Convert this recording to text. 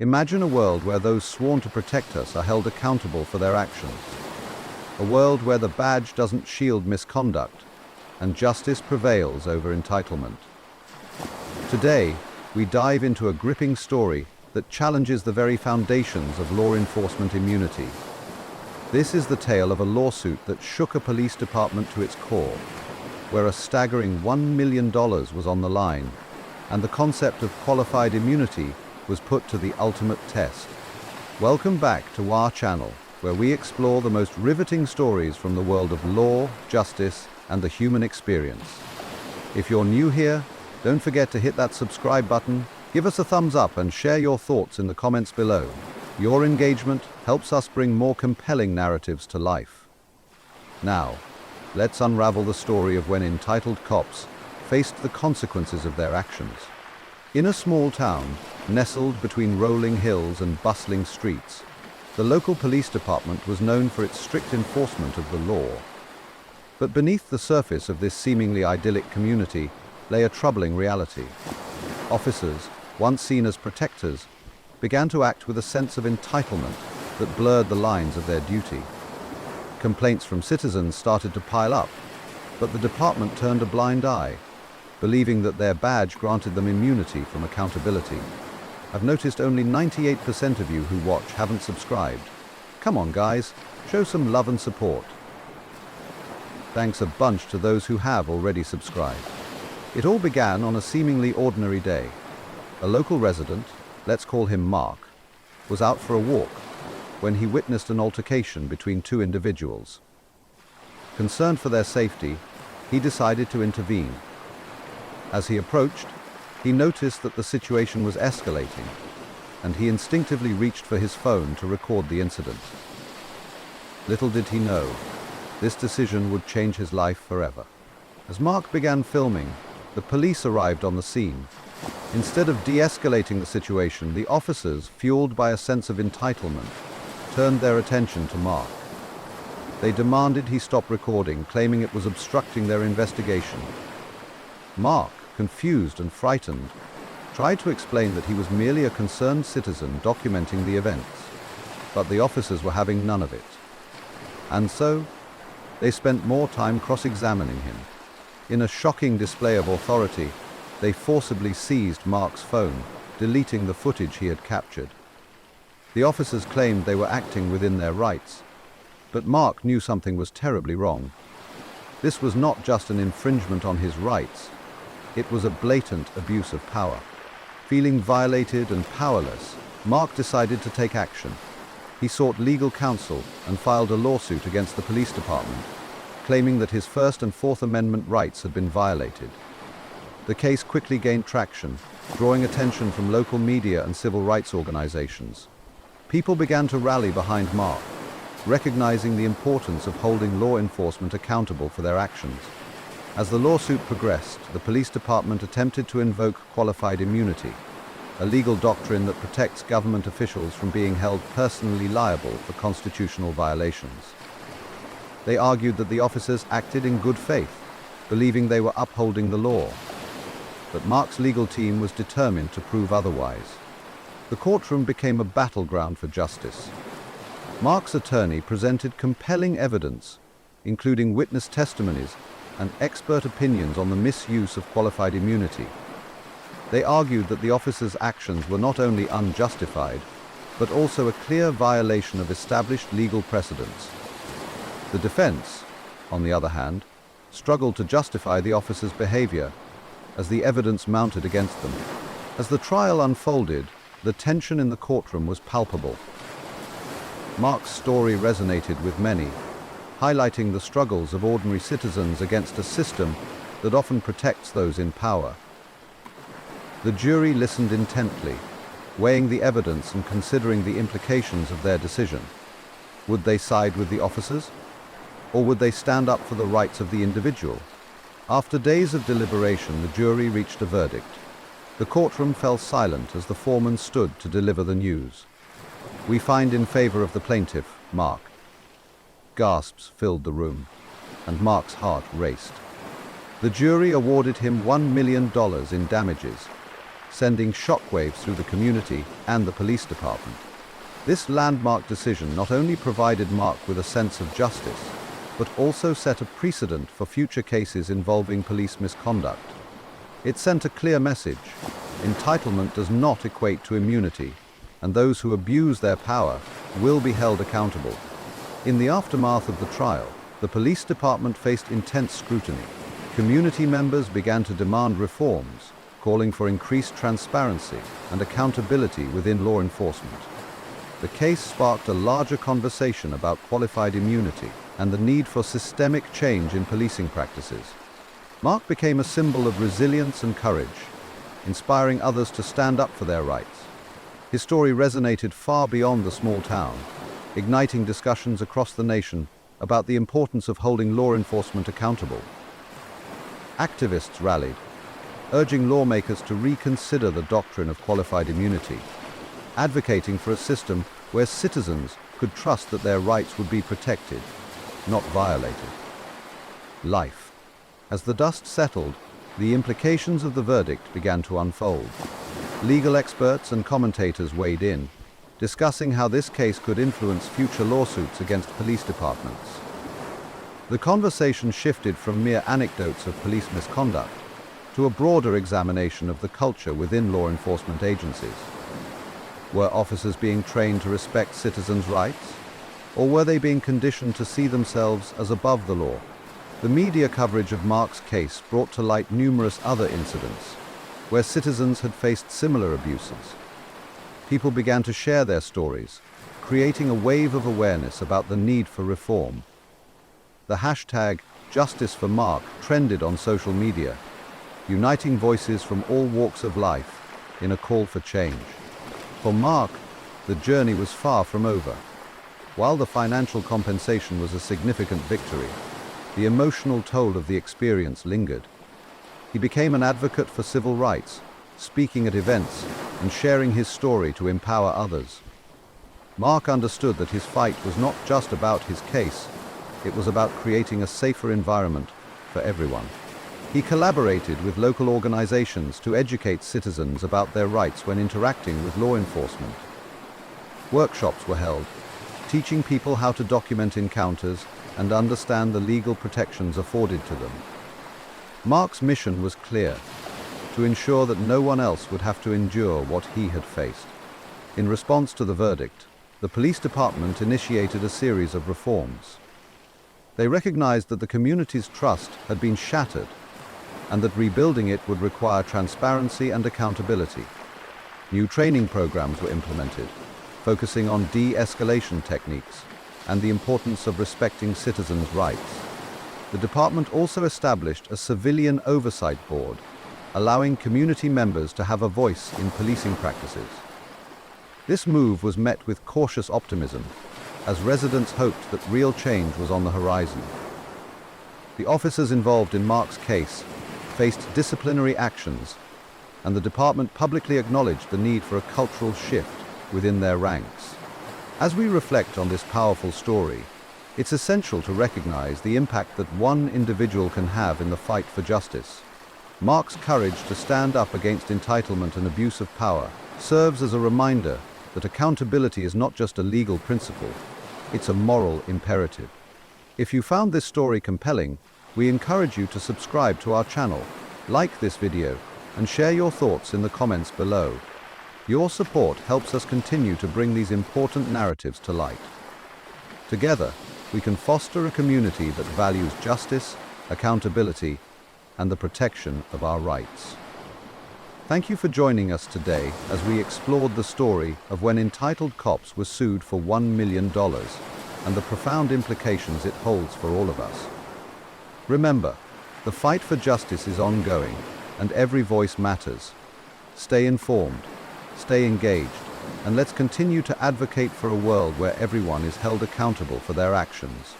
Imagine a world where those sworn to protect us are held accountable for their actions. A world where the badge doesn't shield misconduct and justice prevails over entitlement. Today, we dive into a gripping story that challenges the very foundations of law enforcement immunity. This is the tale of a lawsuit that shook a police department to its core, where a staggering $1 million was on the line, and the concept of qualified immunity was put to the ultimate test. Welcome back to our channel, where we explore the most riveting stories from the world of law, justice, and the human experience. If you're new here, don't forget to hit that subscribe button, give us a thumbs up, and share your thoughts in the comments below. Your engagement helps us bring more compelling narratives to life. Now, let's unravel the story of when entitled cops faced the consequences of their actions. In a small town, nestled between rolling hills and bustling streets, the local police department was known for its strict enforcement of the law. But beneath the surface of this seemingly idyllic community lay a troubling reality. Officers, once seen as protectors, began to act with a sense of entitlement that blurred the lines of their duty. Complaints from citizens started to pile up, but the department turned a blind eye, believing that their badge granted them immunity from accountability. I've noticed only 98% of you who watch haven't subscribed. Come on, guys, show some love and support. Thanks a bunch to those who have already subscribed. It all began on a seemingly ordinary day. A local resident, let's call him Mark, was out for a walk when he witnessed an altercation between two individuals. Concerned for their safety, he decided to intervene. As he approached, he noticed that the situation was escalating, and he instinctively reached for his phone to record the incident. Little did he know, this decision would change his life forever. As Mark began filming, the police arrived on the scene. Instead of de-escalating the situation, the officers, fueled by a sense of entitlement, turned their attention to Mark. They demanded he stop recording, claiming it was obstructing their investigation. Mark, confused and frightened, tried to explain that he was merely a concerned citizen documenting the events, but the officers were having none of it. And so, they spent more time cross-examining him. In a shocking display of authority, they forcibly seized Mark's phone, deleting the footage he had captured. The officers claimed they were acting within their rights, but Mark knew something was terribly wrong. This was not just an infringement on his rights, it was a blatant abuse of power. Feeling violated and powerless, Mark decided to take action. He sought legal counsel and filed a lawsuit against the police department, claiming that his First and Fourth Amendment rights had been violated. The case quickly gained traction, drawing attention from local media and civil rights organizations. People began to rally behind Mark, recognizing the importance of holding law enforcement accountable for their actions. As the lawsuit progressed, the police department attempted to invoke qualified immunity, a legal doctrine that protects government officials from being held personally liable for constitutional violations. They argued that the officers acted in good faith, believing they were upholding the law. But Mark's legal team was determined to prove otherwise. The courtroom became a battleground for justice. Mark's attorney presented compelling evidence, including witness testimonies and expert opinions on the misuse of qualified immunity. They argued that the officers' actions were not only unjustified, but also a clear violation of established legal precedents. The defense, on the other hand, struggled to justify the officers' behavior as the evidence mounted against them. As the trial unfolded, the tension in the courtroom was palpable. Mark's story resonated with many, highlighting the struggles of ordinary citizens against a system that often protects those in power. The jury listened intently, weighing the evidence and considering the implications of their decision. Would they side with the officers? Or would they stand up for the rights of the individual? After days of deliberation, the jury reached a verdict. The courtroom fell silent as the foreman stood to deliver the news. "We find in favor of the plaintiff, Mark." Gasps filled the room, and Mark's heart raced. The jury awarded him $1 million in damages, sending shockwaves through the community and the police department. This landmark decision not only provided Mark with a sense of justice, but also set a precedent for future cases involving police misconduct. It sent a clear message: entitlement does not equate to immunity, and those who abuse their power will be held accountable. In the aftermath of the trial, the police department faced intense scrutiny. Community members began to demand reforms, calling for increased transparency and accountability within law enforcement. The case sparked a larger conversation about qualified immunity and the need for systemic change in policing practices. Mark became a symbol of resilience and courage, inspiring others to stand up for their rights. His story resonated far beyond the small town, igniting discussions across the nation about the importance of holding law enforcement accountable. Activists rallied, urging lawmakers to reconsider the doctrine of qualified immunity, advocating for a system where citizens could trust that their rights would be protected, not violated. Life. As the dust settled, the implications of the verdict began to unfold. Legal experts and commentators weighed in, discussing how this case could influence future lawsuits against police departments. The conversation shifted from mere anecdotes of police misconduct to a broader examination of the culture within law enforcement agencies. Were officers being trained to respect citizens' rights, or were they being conditioned to see themselves as above the law? The media coverage of Mark's case brought to light numerous other incidents where citizens had faced similar abuses. People began to share their stories, creating a wave of awareness about the need for reform. The hashtag #JusticeForMark trended on social media, uniting voices from all walks of life in a call for change. For Mark, the journey was far from over. While the financial compensation was a significant victory, the emotional toll of the experience lingered. He became an advocate for civil rights, speaking at events and sharing his story to empower others. Mark understood that his fight was not just about his case, it was about creating a safer environment for everyone. He collaborated with local organizations to educate citizens about their rights when interacting with law enforcement. Workshops were held, teaching people how to document encounters and understand the legal protections afforded to them. Mark's mission was clear: to ensure that no one else would have to endure what he had faced. In response to the verdict, the police department initiated a series of reforms. They recognized that the community's trust had been shattered and that rebuilding it would require transparency and accountability. New training programs were implemented, focusing on de-escalation techniques and the importance of respecting citizens' rights. The department also established a civilian oversight board, allowing community members to have a voice in policing practices. This move was met with cautious optimism, as residents hoped that real change was on the horizon. The officers involved in Mark's case faced disciplinary actions, and the department publicly acknowledged the need for a cultural shift within their ranks. As we reflect on this powerful story, it's essential to recognize the impact that one individual can have in the fight for justice. Mark's courage to stand up against entitlement and abuse of power serves as a reminder that accountability is not just a legal principle, it's a moral imperative. If you found this story compelling, we encourage you to subscribe to our channel, like this video, and share your thoughts in the comments below. Your support helps us continue to bring these important narratives to light. Together, we can foster a community that values justice, accountability, and the protection of our rights. Thank you for joining us today as we explored the story of when entitled cops were sued for $1 million and the profound implications it holds for all of us. Remember, the fight for justice is ongoing, and every voice matters. Stay informed, stay engaged, and let's continue to advocate for a world where everyone is held accountable for their actions.